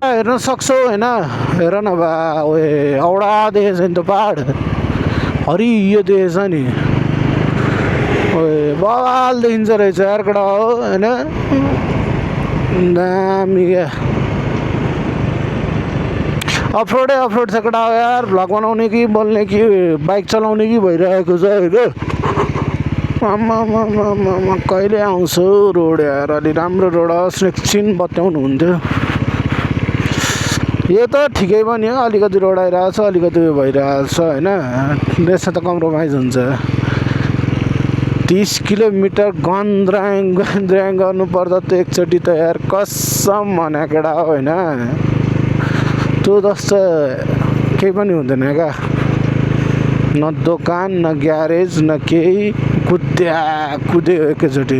हेर्न सक्छौ होइन हेर न बा ओए औडा देखेछ नि त पहाड हरियो देखेछ नि ओए बवाल देखिन्छ रहेछ यार कडा हो होइन दामी क्या अफरोडै अफरोड छ कडा हो यार भ्लग बनाउने कि बोल्ने कि बाइक चलाउने कि भइरहेको छ होइन आमा कहिले आउँछ रोड यार अलि राम्रो रोड होस् एकछिन बताउनु हुन्थ्यो यो त ठिकै पनि हो अलिकति रोड आइरहेको छ अलिकति उयो भइरहेको छ होइन यसमा त कम्प्रोमाइज हुन्छ 30 किलोमिटर गन्द्राङ गर्नुपर्दा त एकचोटि त यार कसम भने केटा होइन त्यो जस्तो केही पनि हुँदैन क्या न दोकान न ग्यारेज न केही कुद्यो एकैचोटि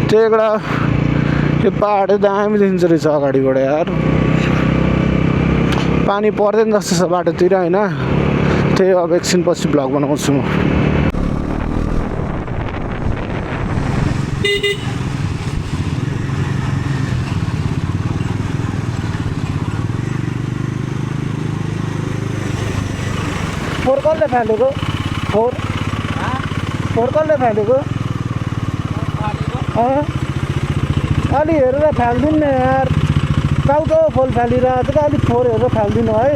त्यो एउटा यो पहाड दामी देखिन्छ रहेछ अगाडिबाट यार पानी पर्दैन जस्तो छ बाटोतिर होइन त्यही अब एकछिन पछि भ्लग बनाउँछु म फोर कसले फालेको फोर कसले फालेको अलि हेरेर फालिदिनु न यार टाउको फोल फालिरहेको छ अलिक फोर हेरेर फालिदिनु है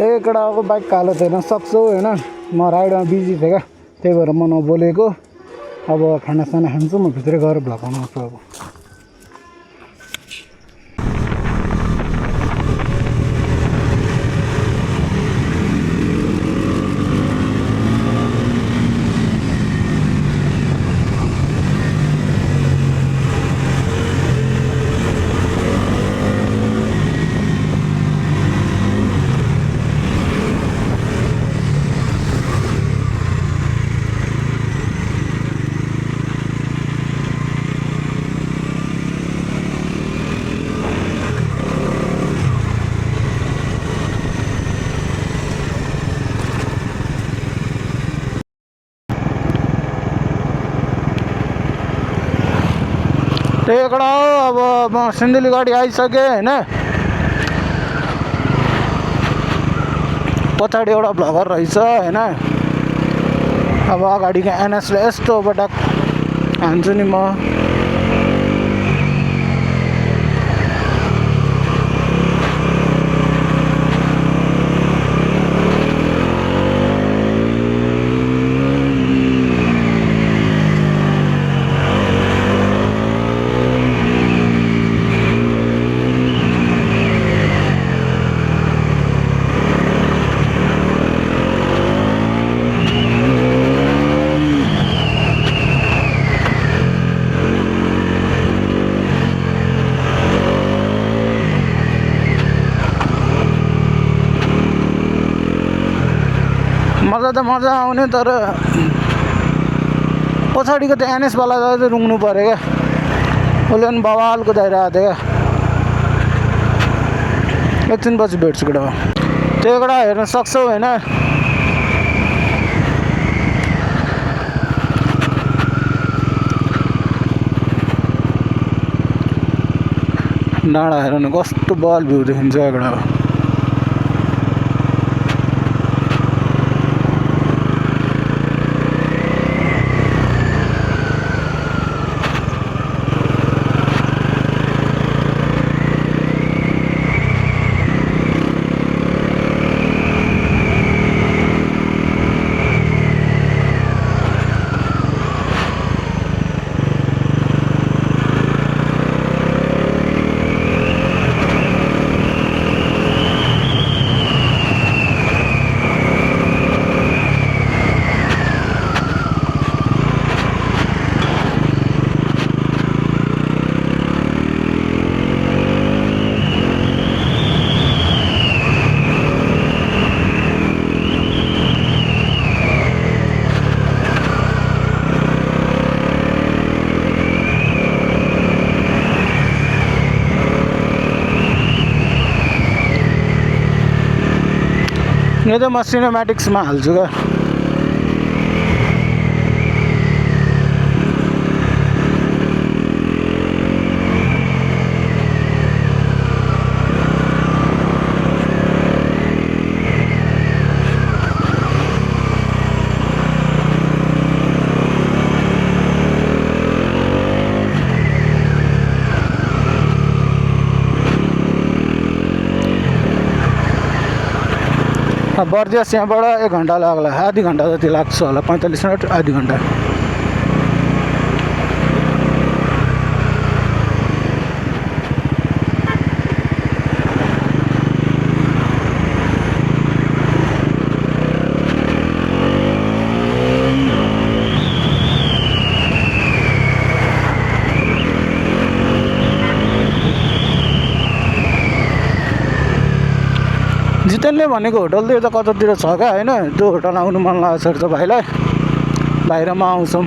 त्यही केटाको बाइकको हालत हेर्न सक्छौ होइन। म राइडमा बिजी थिएँ क्या, त्यही भएर म नबोलेको। अब खानासाना खान्छु, म भित्रै गएर भ्लग बनाउँछु अब। त्यही कडा हो, अब म सिन्धुलीगढी आइसकेँ होइन। पछाडि एउटा भ्लगर रहेछ होइन। अब अगाडिको एनएसले यस्तो पटक हान्छु नि म। मजा त मजा आउने, तर पछाडिको त्यो एनएसवाला चाहिँ रुङ्नु पऱ्यो क्या। उसले पनि बवाल कुदाइरहेको थियो क्या। एकछिनपछि भेट्छु केटा। त्यो केटा हेर्न सक्छौ होइन। डाँडा हेर न कस्तो बल भ्यू देखिन्छ केटा। यो त म सिनेमेटिक्समा हाल्छु क्या। बर्दियास यहाँबाट 1 घन्टा लाग्ला, आधी घन्टा जति लाग्छ होला, 45 मिनट आधी घन्टा। जितेनले भनेको होटल त यता कतातिर छ क्या होइन। त्यो होटल आउनु मन लागेको छ त भाइलाई, बाहिरमा आउँछौँ।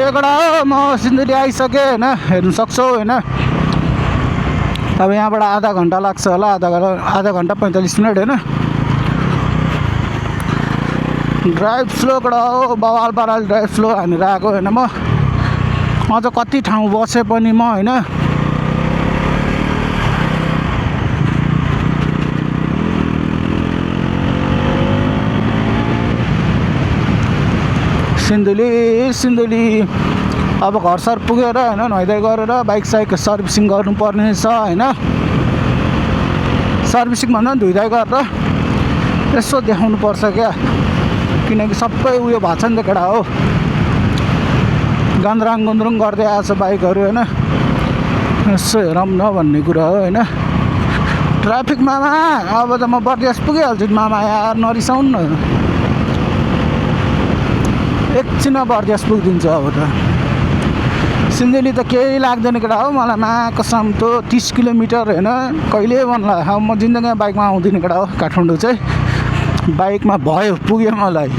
एकडा हो म सिन्धुली आइसकेँ होइन, हेर्नु सक्छौ होइन। अब यहाँबाट आधा घन्टा लाग्छ होला, आधा घन्टा 45 मिनट होइन। ड्राइभ स्लोबाट हो बवाल पाराले ड्राइभ स्लो हानेर आएको होइन म। अझ कति ठाउँ बसेँ पनि म होइन। सिन्धुली अब घरसर पुगेर होइन, नुहाइधुवाइ गरेर बाइक साइक सर्भिसिङ गर्नुपर्ने छ होइन। सर्भिसिङ भन्दा पनि धुइधाइ गरेर यसो देखाउनु पर्छ क्या, किनकि सबै उयो भएको छ नि त केटा हो, गान्द्राङ गुन्द्रुङ गर्दै आएको छ बाइकहरू होइन। यसो हेरौँ न भन्ने कुरा हो होइन। ट्राफिक मामा अब त म बर्दियास पुगिहाल्छु मामा, यार नरिसाउनु न। एकछिनमा बर्दियास पुगिदिन्छु अब त। सिन्धुली त केही लाग्दैन केटा हो मलाई, मा कसम त 30 किलोमिटर होइन कहिले भन्ला। अब म जिन्दगीमा बाइकमा आउँदिनँ केटा हो, काठमाडौँ चाहिँ बाइकमा भयो पुग्यो मलाई।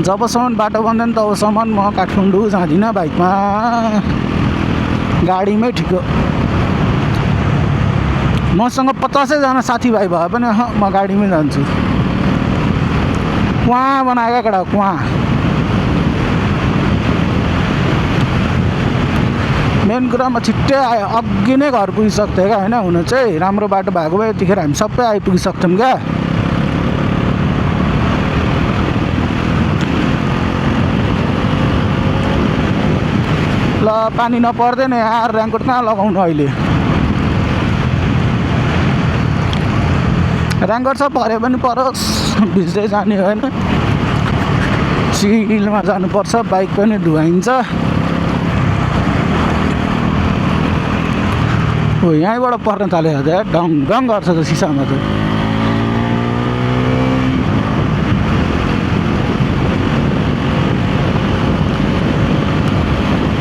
जबसम्म बाटो बन्दैन तबसम्म म काठमाडौँ जाँदिनँ बाइकमा, गाडीमै ठिक हो। मसँग 50 जना साथीभाइ भए पनि म गाडीमै जान्छु। कुवा बनाएको केटा कुवा। मेन कुरा म छिट्टै आयो, अघि नै घर पुगिसक्थेँ क्या होइन। हुन चाहिँ राम्रो बाटो भएको भए यतिखेर हामी सबै आइपुगिसक्थ्यौँ क्या। ल पानी नपर्दैन यार, रेनकोट कहाँ लगाउनु अहिले। रेनकोट सब परे पनि परोस्, भिज्दै जाने होइन। चिलमा जानुपर्छ, बाइक पनि धुवाइन्छ। हो यहीँबाट पर्न थाल्यो त डङ डङ गर्छ त सिसामा त।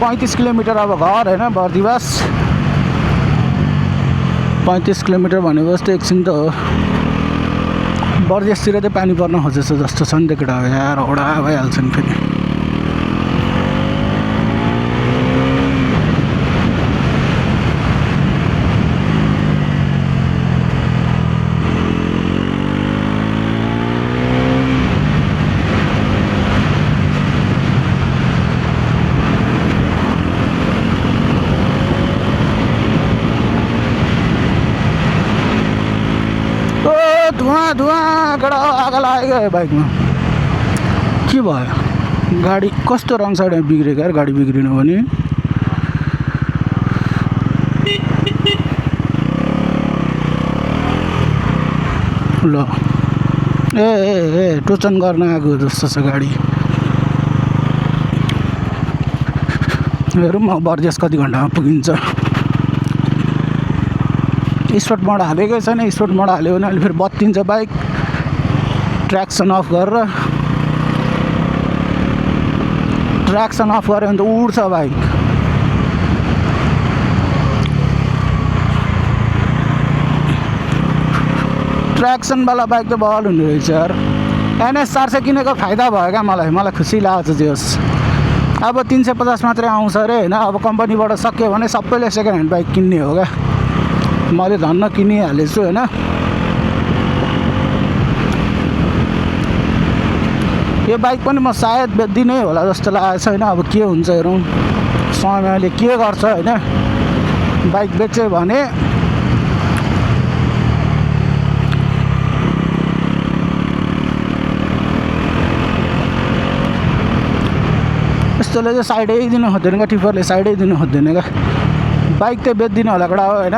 पैँतिस किलोमिटर अब घर होइन बर्दिवास। 35 किलोमिटर भनेपछि त एकछिन त हो। बर्दियासतिर चाहिँ पानी पर्न खोजेछ जस्तो छ नि त केटा हो यार, औडा भइहाल्छ नि फेरि। धुवा केटा आगो लाग्यो बाइकमा। के भयो गाडी कस्तो रङ साइडमा बिग्रेको यार, गाडी बिग्रिनु भने। ल ए ए ए टोचन गर्न आएको जस्तो छ गाडी। हेरौँ न बर्दियास कति घन्टामा पुगिन्छ। स्पोर्ट मोड हालेकै छैन, स्पोर्ट मोड हाल्यो भने अहिले फेरि बत्तिन्छ बाइक। ट्र्याक्सन अफ गरेर, ट्र्याक्सन अफ गऱ्यो भने त उड्छ बाइक। ट्र्याक्सनवाला बाइक त बल हुने रहेछ यार। NS 400 किनेको फाइदा भयो क्या मलाई खुसी लागेको छ। जेस अब 350 मात्रै आउँछ अरे होइन। अब कम्पनीबाट सक्यो भने सबैले सेकेन्ड ह्यान्ड बाइक किन्ने हो क्या। मैले धन्न किनिहालेको छु होइन। यो बाइक पनि म सायद बेच्दिनै होला जस्तो लागेको छ होइन। अब के हुन्छ हेरौँ, समयले के गर्छ होइन। बाइक बेच्यो भने यस्तोले चाहिँ साइडै दिनु खोज्दैन क्या, टिफरले साइडै दिनु खोज्दैन क्या। बाइक त बेच्दिनँ होला कडा हो होइन।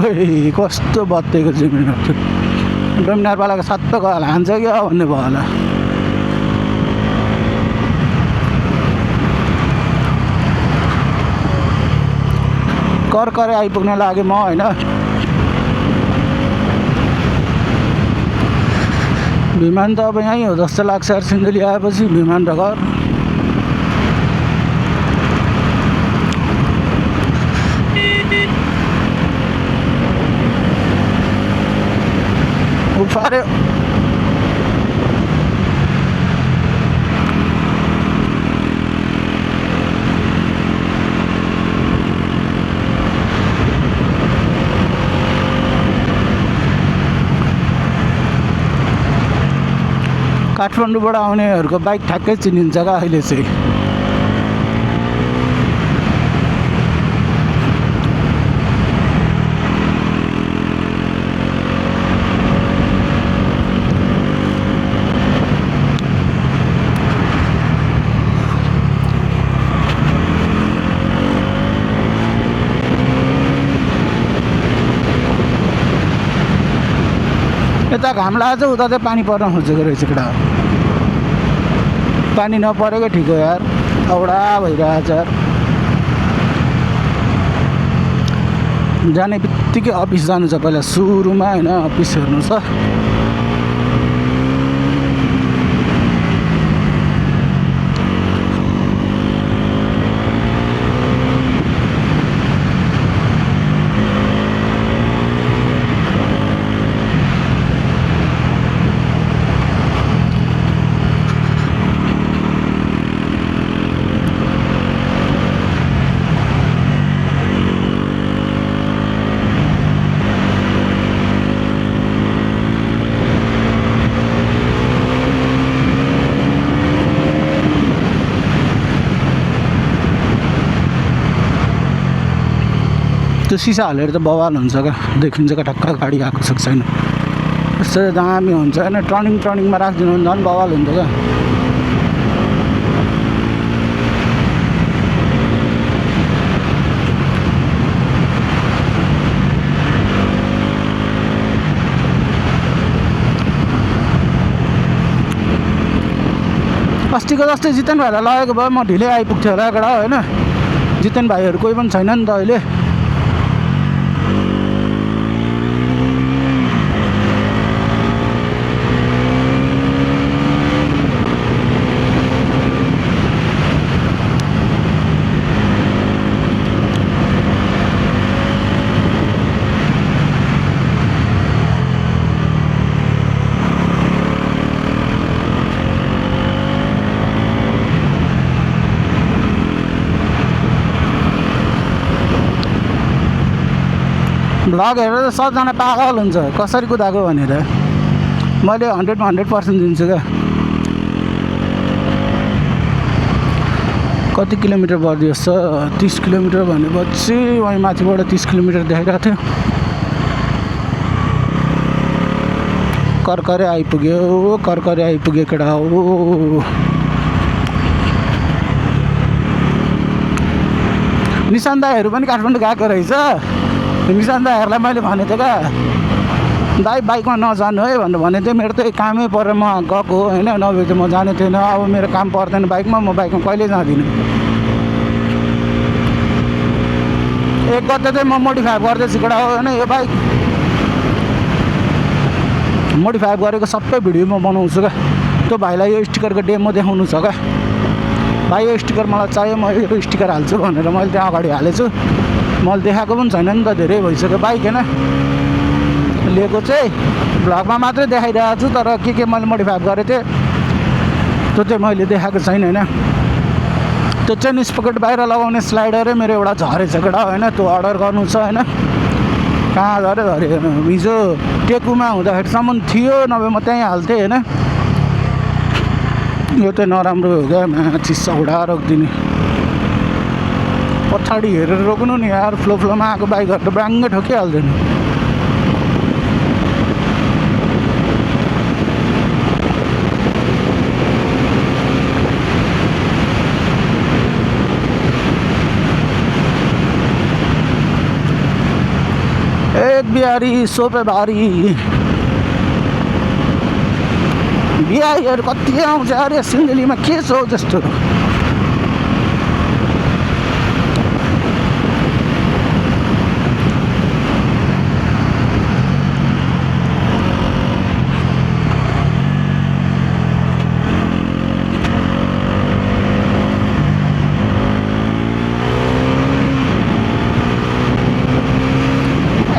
कस्तो बत्तेको जिमिनर थियो। डोमिनारवालाको सत्तो गएर हान्छ क्या भन्ने भयो होला। कर्करे आइपुग्न लाग्यो म होइन। विमान त अब यहीँ हो जस्तो लाग्छ यार। सिन्धुली आएपछि विमान र घर। उफा अरे काठमाडौँबाट आउनेहरूको बाइक ठ्याक्कै चिनिन्छ क्या अहिले चाहिँ। यता घाम लाग्छ उता चाहिँ पानी पर्न खोजेको रहेछ केटा। पानी नपरेको ठिक हो यार, औडा भइरहेछ यार। जाने बित्तिकै अफिस जानु छ पहिला सुरुमा होइन, अफिस हेर्नु छ। त्यो सिसा हालेर त बवाल हुन्छ क्या, देखिन्छ क्या टक्क गाडी आएको छ छैन। यस्तो दामी हुन्छ होइन, टर्निङमा राखिदिनु भने झन् बवाल हुन्छ क्या। अस्तिको जस्तै जितेन भाइलाई लगेको भए म ढिलै आइपुग्थेँ होला केटा होइन। जितेन भाइहरू कोही पनि छैन नि त अहिले। भ्लग हेरेर सबजना पागल हुन्छ कसरी कुदाएको भनेर। मैले 100मा 100% दिन्छु क्या। कति किलोमिटर बढियो छ, 30 किलोमिटर भनेपछि वहीँ माथिबाट 30 किलोमिटर देखाइरहेको थियो। कर्करे आइपुग्यो केटा हो। निशान दाईहरू पनि काठमाडौँ गएको रहेछ। निशान दाईहरूलाई मैले भनेको थिएँ क्या, दाई बाइकमा नजानु है भनेर भनेको थिएँ। मेरो त कामै परेर म गएको होइन, नभए चाहिँ म जाने थिएन। अब मेरो काम पर्दैन बाइकमा, म बाइकमा कहिले जाँदिनँ। एक गते चाहिँ म मोडिफाई गर्दैछु केटा हो होइन। यो बाइक मोडिफाई गरेको सबै भिडियो म बनाउँछु क्या। त्यो भाइलाई यो स्टिकरको डेमो देखाउनु छ क्या। भाइ यो स्टिकर मलाई चाहियो, म यो स्टिकर हाल्छु भनेर मैले त्यहाँ अगाडि हालेछु। मैले देखाएको पनि छैन नि त, धेरै भइसक्यो बाइक होइन लिएको चाहिँ। भ्लगमा मात्रै देखाइरहेको छु, तर के मैले मोडिफाई गरेको थिएँ त्यो चाहिँ मैले देखाएको छैन होइन। त्यो चाहिँ स्पकेट बाहिर लगाउने स्लाइडरै मेरो एउटा झरेछ केटा होइन। त्यो अर्डर गर्नु छ होइन। कहाँ झरे हिजो टेकुमा हुँदाखेरिसम्म थियो, नभए म त्यहीँ हाल्थेँ होइन। यो चाहिँ नराम्रो हो क्या, माथि सौडा रोकिदिने। पछाडि हेरेर रोक्नु नि यार, फ्लोमा आएको बाइकहरू त ब्याङ्गै ठोकिहाल्दैन। एक बिहारी सो पे भारी। बिहारीहरू कति आउँछ अरे सिन्धुलीमा, के छ हौ त्यस्तो।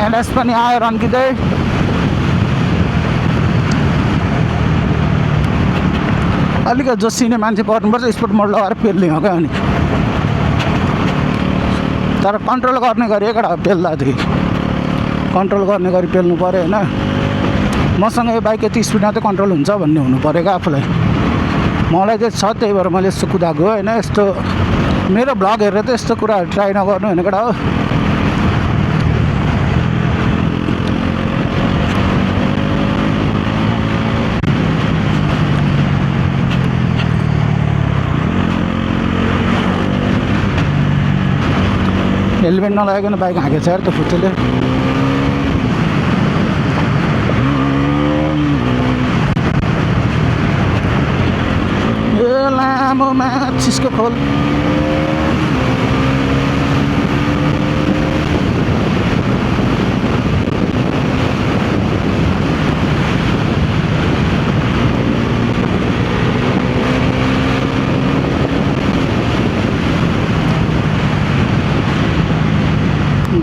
एनएस पनि आयो रन्किँदै। अलिकति जोसिने मान्छे पर्नुपर्छ, स्पोर्ट मोड लगाएर पेल्ने हो क्या। अनि तर कन्ट्रोल गर्ने गरी एकटा पेल्दादेखि कन्ट्रोल गर्ने गरी पेल्नु पऱ्यो होइन। मसँग यो बाइक यति स्पिडमा चाहिँ कन्ट्रोल हुन्छ भन्ने हुनु पऱ्यो क्या आफूलाई। मलाई चाहिँ छ, त्यही भएर मैले यस्तो कुदाएको होइन। यस्तो मेरो भ्लग हेरेर त यस्तो कुराहरू ट्राई नगर्नु होइन केटा हो। हेलमेट नलागिकन बाइक हाँकेको छ यार त्यो फुच्चेले। ए लामो माछिसको खोल।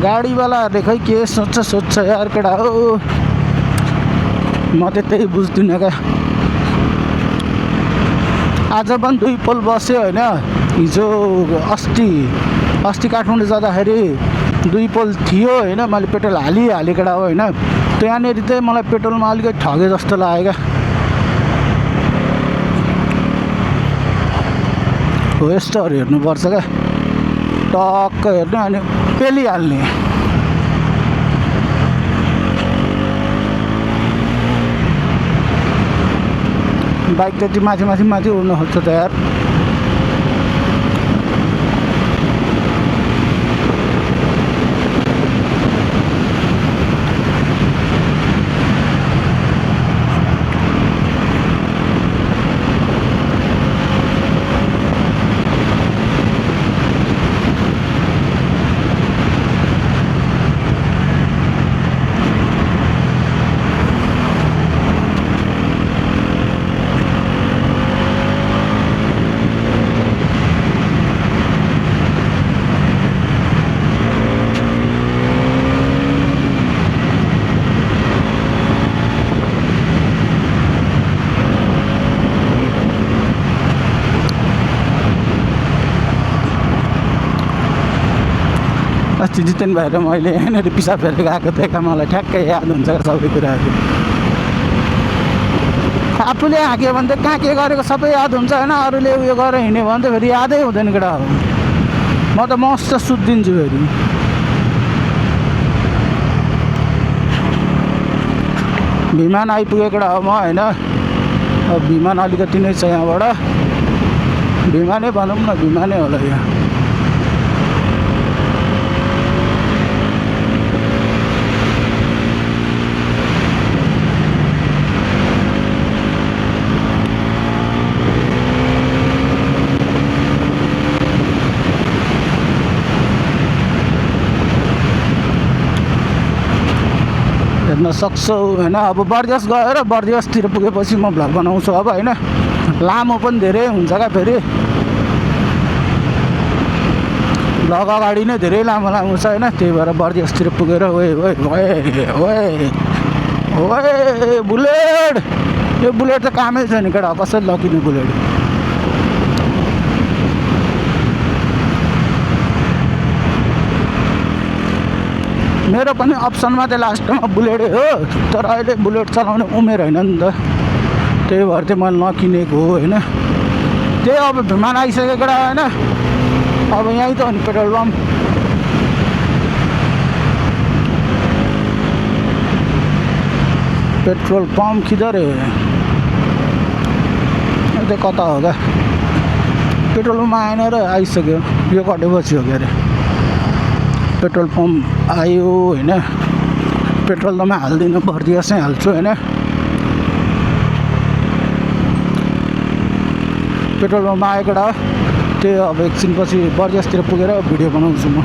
गाडीवालाहरूले खै के सोच्छ यार केटा हो। म त त्यही बुझ्दिनँ क्या। आज पनि 2 पोल बस्यो होइन। हिजो अस्ति काठमाडौँ जाँदाखेरि 2 पोल थियो होइन। मैले पेट्रोल हालेँ केटा हो होइन। त्यहाँनिर चाहिँ मलाई पेट्रोलमा अलिकति ठगे जस्तो लाग्यो क्या। हो यस्तोहरू हेर्नुपर्छ क्या, टक्क हेर्ने अनि पेलिहाल्ने। बाइक त्यति माथि उड्न खोज्छ त यार। अस्ति जितेन भएर मैले यहाँनिर पिसाब फेरेर गएको थिएँ क्या। मलाई ठ्याक्कै याद हुन्छ क्या सबै कुराहरू। आफूले हाँक्यो भने त कहाँ के गरेको सबै याद हुन्छ होइन। अरूले उयो गरेर हिँड्यो भने त फेरि यादै हुँदैन केटा हो। म त मस्त सुत्दिन्छु फेरि। विमान आइपुगेको केटा हो म होइन। अब विमान अलिकति नै छ यहाँबाट। विमानै भनौँ न, विमानै होला यहाँ। हेर्न सक्छौ होइन। अब बर्दिवास गएर बर्दिवासतिर पुगेपछि म भ्लग बनाउँछु अब होइन। लामो पनि धेरै हुन्छ क्या फेरि। भ्लग अगाडि नै धेरै लामो छ होइन। त्यही भएर बर्दिवासतिर पुगेर ओए बुलेट। यो बुलेट त कामै छैन केटा, कसरी लकिने बुलेट। मेरो पनि अप्सनमा चाहिँ लास्टमा बुलेटै हो। तर अहिले बुलेट चलाउने उमेर होइन नि त, त्यही भएर चाहिँ मैले नकिनेको हो होइन। त्यही अब विमान आइसक्यो केटा होइन। अब यहीँ त हो नि पेट्रोल पम्प। पेट्रोल पम्प किधर है? त्यो कता हो क्या? पेट्रोल पम्प आएन र आइसक्यो। यो कटेपछि हो क्या अरे। पेट्रोल पम्प आयो होइन। पेट्रोल त म हाल्दिनँ, बर्दिवासै हाल्छु होइन। पेट्रोल पम्प आएको केटा। त्यही अब एकछिनपछि बर्दिवासतिर पुगेर भिडियो बनाउँछु म।